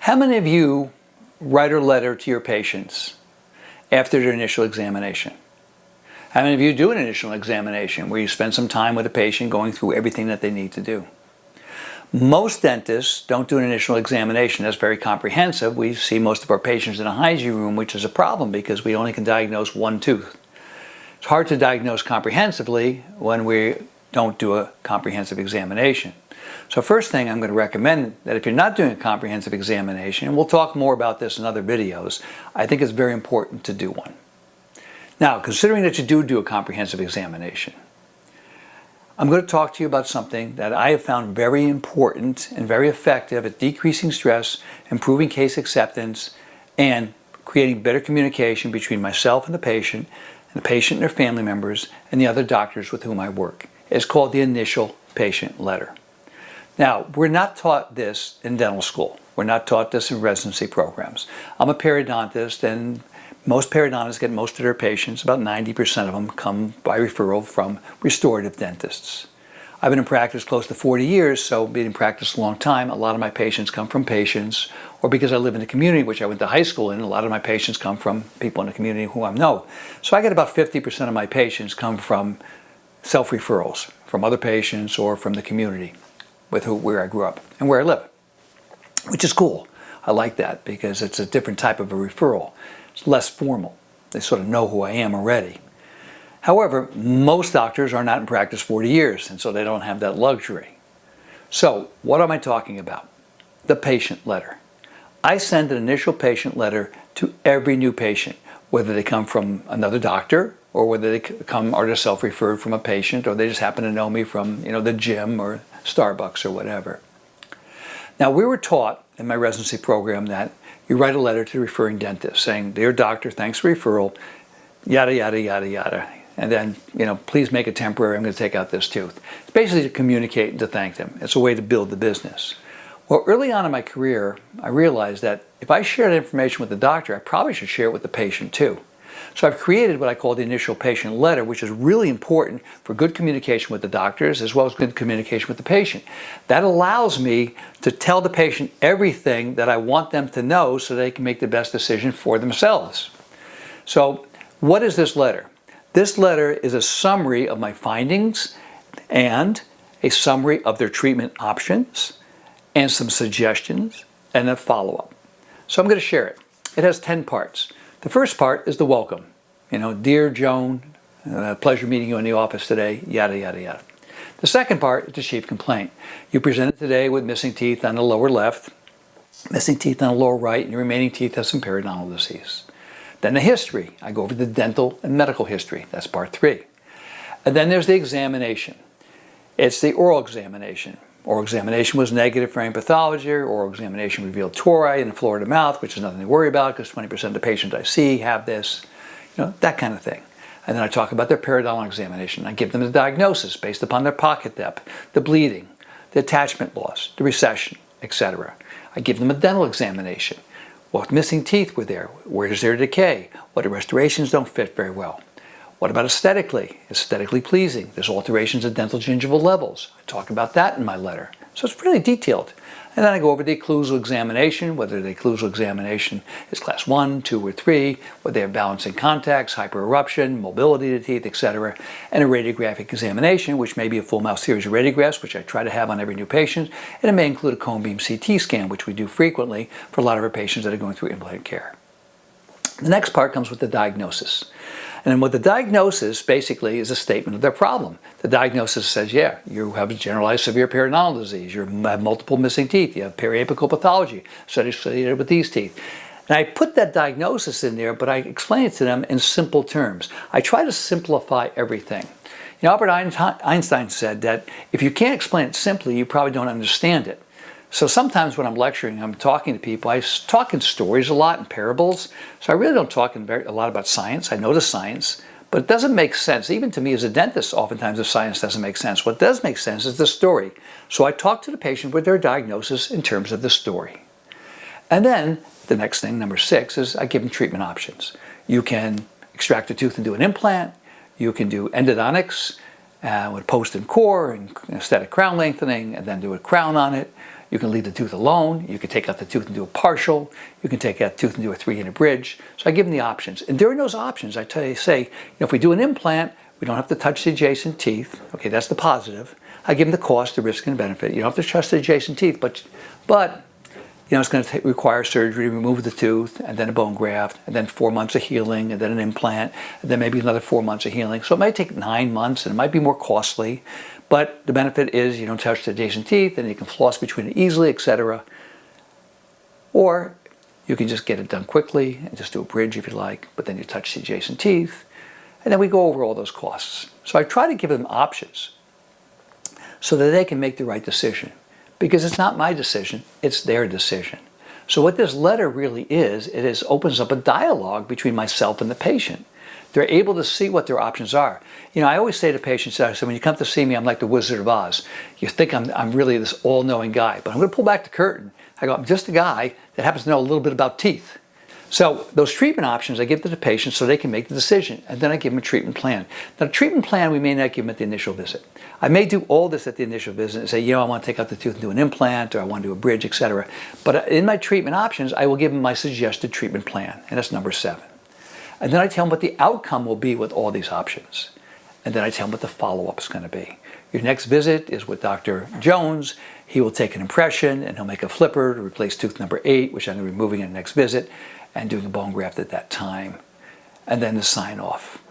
How many of you write a letter to your patients after their initial examination? How many of you do an initial examination where you spend some time with a patient going through everything that they need to do? Most dentists don't do an initial examination that's very comprehensive. We see most of our patients in a hygiene room, which is a problem because we only can diagnose one tooth. It's hard to diagnose comprehensively when we don't do a comprehensive examination. So first thing I'm going to recommend that if you're not doing a comprehensive examination, and we'll talk more about this in other videos, I think it's very important to do one. Now, considering that you do a comprehensive examination, I'm going to talk to you about something that I have found very important and very effective at decreasing stress, improving case acceptance, and creating better communication between myself and the patient and their family members, and the other doctors with whom I work. It's called the initial patient letter. Now, we're not taught this in dental school. We're not taught this in residency programs. I'm a periodontist, and most periodontists get most of their patients, about 90% of them, come by referral from restorative dentists. I've been in practice close to 40 years, so being in practice a long time, a lot of my patients come from patients, or because I live in the community, which I went to high school in, a lot of my patients come from people in the community who I know. So I get about 50% of my patients come from self-referrals, from other patients or from the community where I grew up and where I live, which is cool. I like that because it's a different type of a referral. It's less formal. They sort of know who I am already. However, most doctors are not in practice 40 years, and so they don't have that luxury. So what am I talking about? The patient letter. I send an initial patient letter to every new patient, whether they come from another doctor or whether they are just self-referred from a patient, or they just happen to know me from the gym or Starbucks or whatever. Now, we were taught in my residency program that you write a letter to the referring dentist saying, "Dear doctor, thanks for referral, yada, yada, yada, yada. And then, please make it temporary. I'm going to take out this tooth." It's basically to communicate and to thank them. It's a way to build the business. Well, early on in my career, I realized that if I shared information with the doctor, I probably should share it with the patient too. So I've created what I call the initial patient letter, which is really important for good communication with the doctors as well as good communication with the patient. That allows me to tell the patient everything that I want them to know so they can make the best decision for themselves. So what is this letter? This letter is a summary of my findings and a summary of their treatment options and some suggestions and a follow-up. So I'm going to share it. It has 10 parts. The first part is the welcome. Dear Joan, pleasure meeting you in the office today, yada, yada, yada. The second part is the chief complaint. You presented today with missing teeth on the lower left, missing teeth on the lower right, and your remaining teeth have some periodontal disease. Then the history. I go over the dental and medical history. That's part 3. And then there's the examination. It's the oral examination. Oral examination was negative for any pathology. Oral examination revealed tori in the floor of the mouth, which is nothing to worry about because 20% of the patients I see have this, that kind of thing. And then I talk about their periodontal examination. I give them the diagnosis based upon their pocket depth, the bleeding, the attachment loss, the recession, etc. I give them a dental examination. What missing teeth were there? Where is their decay? What restorations don't fit very well? What about aesthetically? Aesthetically pleasing. There's alterations of dental gingival levels. I talk about that in my letter. So it's really detailed. And then I go over the occlusal examination, whether the occlusal examination is class 1, 2, or 3, whether they have balancing contacts, hypereruption, mobility of the teeth, etc. And a radiographic examination, which may be a full mouth series of radiographs, which I try to have on every new patient. And it may include a cone beam CT scan, which we do frequently for a lot of our patients that are going through implant care. The next part comes with the diagnosis. And what the diagnosis basically is a statement of their problem. The diagnosis says, yeah, you have generalized severe periodontal disease, you have multiple missing teeth, you have periapical pathology associated with these teeth. And I put that diagnosis in there, but I explain it to them in simple terms. I try to simplify everything. Albert Einstein said that if you can't explain it simply, you probably don't understand it. So sometimes when I'm lecturing, I'm talking to people, I talk in stories a lot, in parables. So I really don't talk a lot about science. I know the science, but it doesn't make sense. Even to me as a dentist, oftentimes the science doesn't make sense. What does make sense is the story. So I talk to the patient with their diagnosis in terms of the story. And then the next thing, number 6, is I give them treatment options. You can extract a tooth and do an implant. You can do endodontics with post and core and aesthetic crown lengthening and then do a crown on it. You can leave the tooth alone. You can take out the tooth and do a partial. You can take out the tooth and do a 3-unit bridge. So I give them the options. And during those options, I say, if we do an implant, we don't have to touch the adjacent teeth. Okay, that's the positive. I give them the cost, the risk, and the benefit. You don't have to touch the adjacent teeth, but it's going to require surgery to remove the tooth, and then a bone graft, and then 4 months of healing, and then an implant, and then maybe another 4 months of healing. So it might take 9 months, and it might be more costly, but the benefit is you don't touch the adjacent teeth, and you can floss between it easily, etc. Or you can just get it done quickly and just do a bridge if you like, but then you touch the adjacent teeth, and then we go over all those costs. So I try to give them options so that they can make the right decision. Because it's not my decision, it's their decision. So what this letter really is, opens up a dialogue between myself and the patient. They're able to see what their options are. I always say to patients, when you come to see me, I'm like the Wizard of Oz. You think I'm really this all-knowing guy, but I'm going to pull back the curtain. I go, I'm just a guy that happens to know a little bit about teeth. So those treatment options I give to the patient so they can make the decision, and then I give them a treatment plan. Now, the treatment plan we may not give them at the initial visit. I may do all this at the initial visit and say, I want to take out the tooth and do an implant, or I want to do a bridge, etc. But in my treatment options, I will give them my suggested treatment plan, and that's number 7. And then I tell them what the outcome will be with all these options. And then I tell them what the follow-up is going to be. Your next visit is with Dr. Jones. He will take an impression, and he'll make a flipper to replace tooth number 8, which I'm going to be removing in the next visit, and doing a bone graft at that time. And then the sign-off.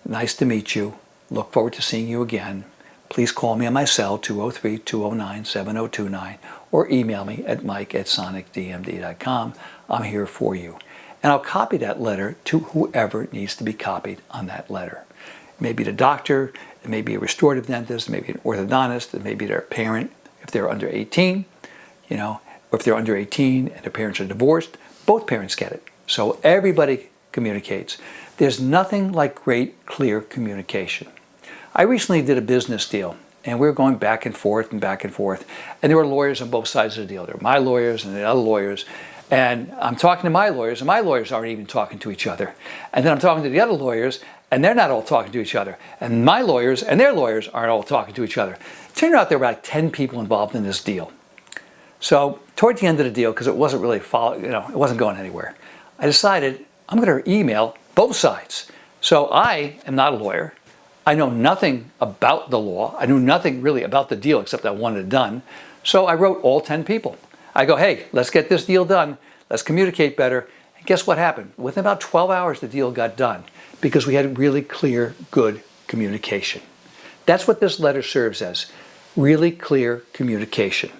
Nice to meet you. Look forward to seeing you again. Please call me on my cell, 203-209-7029, or email me at mike@sonicdmd.com. I'm here for you. And I'll copy that letter to whoever needs to be copied on that letter. It may be the doctor, it may be a restorative dentist, it may be an orthodontist, it may be their parent if they're under 18, or if they're under 18 and their parents are divorced, both parents get it. So everybody communicates. There's nothing like great, clear communication. I recently did a business deal, and we were going back and forth, and there were lawyers on both sides of the deal. There were my lawyers and the other lawyers, and I'm talking to my lawyers, and my lawyers aren't even talking to each other. And then I'm talking to the other lawyers, and they're not all talking to each other. And my lawyers and their lawyers aren't all talking to each other. It turned out there were about 10 people involved in this deal. So toward the end of the deal, because it wasn't really it wasn't going anywhere, I decided I'm going to email both sides. So I am not a lawyer. I know nothing about the law. I knew nothing really about the deal except I wanted it done. So I wrote all 10 people. I go, hey, let's get this deal done. Let's communicate better. And guess what happened? Within about 12 hours, the deal got done because we had really clear, good communication. That's what this letter serves as, really clear communication.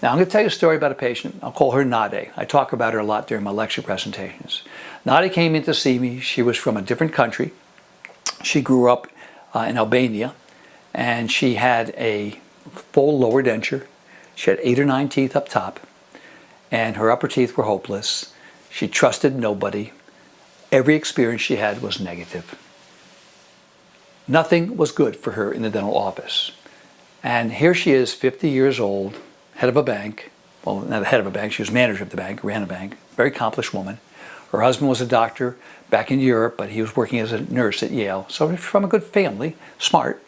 Now, I'm going to tell you a story about a patient. I'll call her Nade. I talk about her a lot during my lecture presentations. Nade came in to see me. She was from a different country. She grew up in Albania, and she had a full lower denture. She had 8 or 9 teeth up top, and her upper teeth were hopeless. She trusted nobody. Every experience she had was negative. Nothing was good for her in the dental office. And here she is, 50 years old, head of a bank. Well, not the head of a bank, she was manager of the bank, ran a bank, very accomplished woman. Her husband was a doctor back in Europe, but he was working as a nurse at Yale. So from a good family, smart,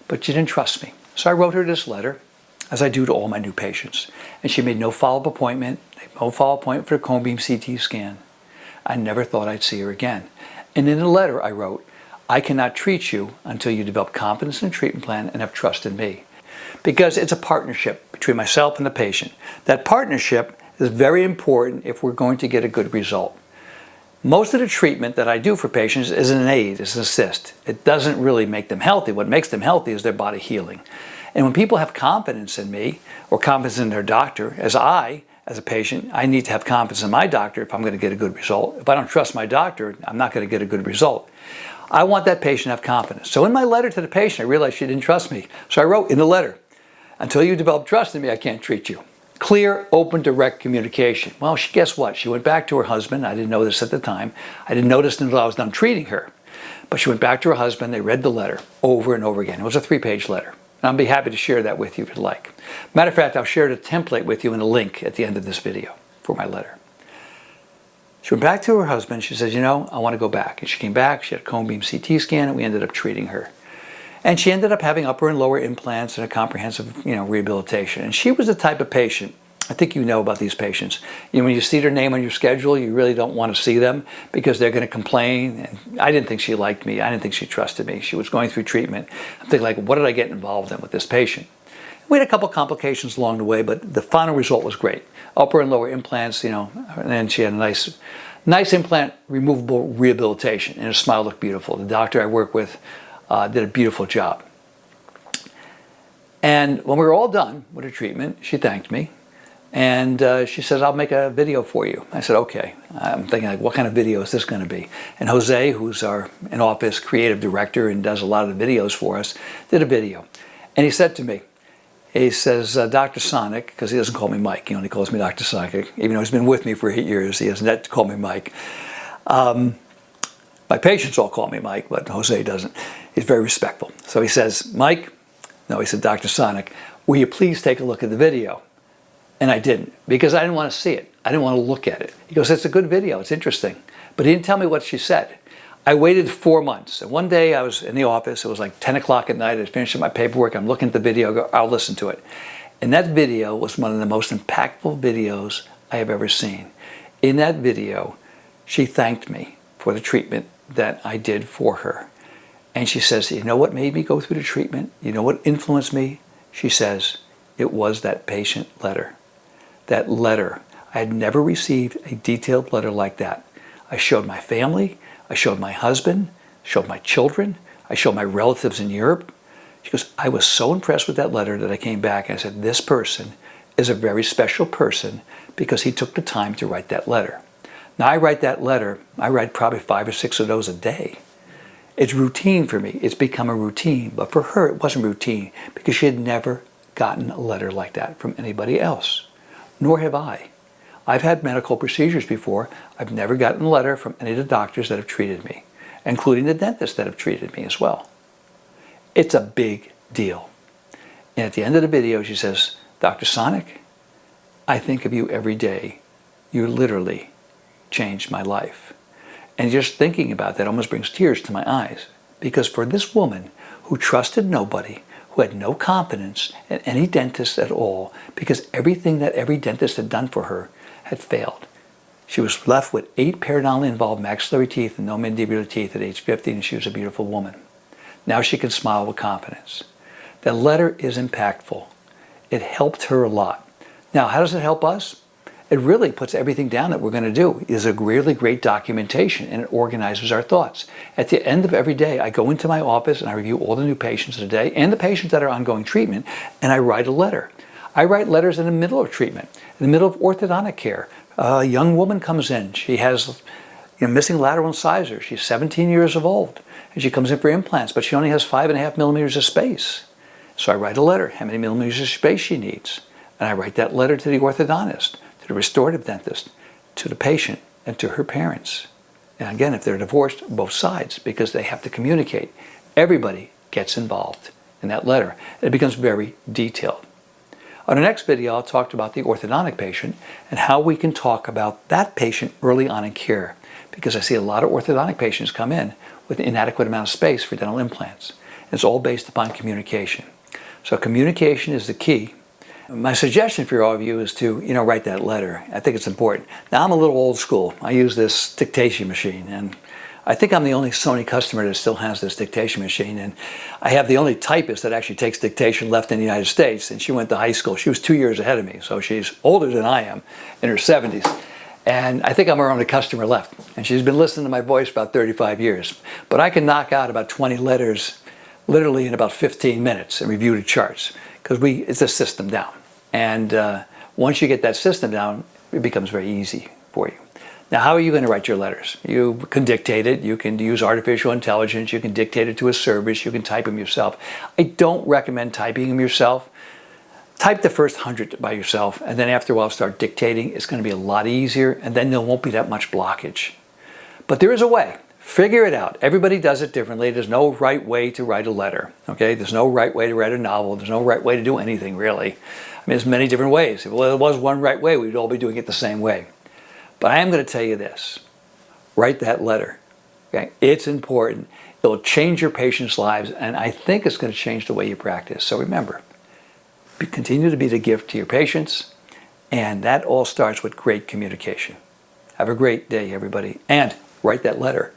but she didn't trust me. So I wrote her this letter, as I do to all my new patients. And she made no follow-up appointment, no follow-up appointment for a cone beam CT scan. I never thought I'd see her again. And in the letter I wrote, I cannot treat you until you develop confidence in the treatment plan and have trust in me. Because it's a partnership between myself and the patient. That partnership is very important if we're going to get a good result. Most of the treatment that I do for patients is an aid, is an assist. It doesn't really make them healthy. What makes them healthy is their body healing. And when people have confidence in me or confidence in their doctor, as a patient, I need to have confidence in my doctor if I'm going to get a good result. If I don't trust my doctor, I'm not going to get a good result. I want that patient to have confidence. So in my letter to the patient, I realized she didn't trust me. So I wrote in the letter, until you develop trust in me, I can't treat you. Clear, open, direct communication. Well, guess what? She went back to her husband. I didn't know this at the time. I didn't notice until I was done treating her. But she went back to her husband. They read the letter over and over again. It was a 3-page letter. And I'll be happy to share that with you if you'd like. Matter of fact, I'll share the template with you in a link at the end of this video for my letter. She went back to her husband. She says, I want to go back. And she came back. She had a cone beam CT scan, and we ended up treating her. And she ended up having upper and lower implants and a comprehensive, rehabilitation. And she was the type of patient, I think you know about these patients. When you see their name on your schedule, you really don't want to see them because they're going to complain. And I didn't think she liked me. I didn't think she trusted me. She was going through treatment. I'm thinking, like, what did I get involved in with this patient? We had a couple complications along the way, but the final result was great. Upper and lower implants, and then she had a nice implant removable rehabilitation, and her smile looked beautiful. The doctor I work with did a beautiful job. And when we were all done with her treatment, she thanked me. And she says, I'll make a video for you. I said, okay. I'm thinking, like, what kind of video is this going to be? And Jose, who's our in-office creative director and does a lot of the videos for us, did a video. And he said to me, he says, Dr. Sonic, because he doesn't call me Mike, he only calls me Dr. Sonic, even though he's been with me for 8 years, he hasn't had to call me Mike. My patients all call me Mike, but Jose doesn't. He's very respectful. So he says, Mike, no, he said, Dr. Sonic, will you please take a look at the video? And I didn't, because I didn't want to see it. I didn't want to look at it. He goes, it's a good video, it's interesting. But he didn't tell me what she said. I waited 4 months. And one day I was in the office, it was like 10 o'clock at night, I finished my paperwork, I'm looking at the video, I go, I'll listen to it. And that video was one of the most impactful videos I have ever seen. In that video, she thanked me for the treatment that I did for her. And she says, you know what made me go through the treatment? You know what influenced me? She says, it was that patient letter. That letter. I had never received a detailed letter like that. I showed my family, I showed my husband, showed my children, I showed my relatives in Europe. She goes, I was so impressed with that letter that I came back and I said, this person is a very special person because he took the time to write that letter. Now I write that letter, I write probably 5 or 6 of those a day. It's routine for me. It's become a routine. But for her, it wasn't routine because she had never gotten a letter like that from anybody else. Nor have I. I've had medical procedures before. I've never gotten a letter from any of the doctors that have treated me, including the dentists that have treated me as well. It's a big deal. And at the end of the video, she says, Dr. Sonic, I think of you every day. You literally changed my life. And just thinking about that almost brings tears to my eyes. Because for this woman who trusted nobody, who had no confidence in any dentist at all, because everything that every dentist had done for her had failed. She was left with 8 periodontal involved maxillary teeth and no mandibular teeth at age 50, and she was a beautiful woman. Now she can smile with confidence. That letter is impactful. It helped her a lot. Now, how does it help us? It really puts everything down that we're going to do. It is a really great documentation, and it organizes our thoughts. At the end of every day, I go into my office and I review all the new patients of the day and the patients that are ongoing treatment, and I write a letter. I write letters in the middle of treatment, in the middle of orthodontic care. A young woman comes in. She has missing lateral incisors. She's 17 years old, and she comes in for implants, but she only has 5.5 millimeters of space. So I write a letter, how many millimeters of space she needs. And I write that letter to the orthodontist, the restorative dentist, to the patient, and to her parents. And again, if they're divorced, both sides, because they have to communicate. Everybody gets involved in that letter. It becomes very detailed. On the next video, I'll talk about the orthodontic patient and how we can talk about that patient early on in care, because I see a lot of orthodontic patients come in with an inadequate amount of space for dental implants. It's all based upon communication. So communication is the key. My suggestion for all of you is to, write that letter. I think it's important. Now, I'm a little old school. I use this dictation machine, and I think I'm the only Sony customer that still has this dictation machine, and I have the only typist that actually takes dictation left in the United States, and she went to high school. She was 2 years ahead of me, so she's older than I am, in her 70s. And I think I'm her only customer left, and she's been listening to my voice about 35 years. But I can knock out about 20 letters literally in about 15 minutes and review the charts, because it's a system down. And once you get that system down, it becomes very easy for you. Now, how are you going to write your letters? You can dictate it. You can use artificial intelligence. You can dictate it to a service. You can type them yourself. I don't recommend typing them yourself. Type the first 100 by yourself, and then after a while start dictating. It's going to be a lot easier, and then there won't be that much blockage. But there is a way. Figure it out. Everybody does it differently. There's no right way to write a letter. Okay? There's no right way to write a novel. There's no right way to do anything, really. I mean, there's many different ways. If there was one right way, we'd all be doing it the same way. But I am going to tell you this. Write that letter. Okay? It's important. It'll change your patients' lives, and I think it's going to change the way you practice. So remember, continue to be the gift to your patients, and that all starts with great communication. Have a great day, everybody, and write that letter.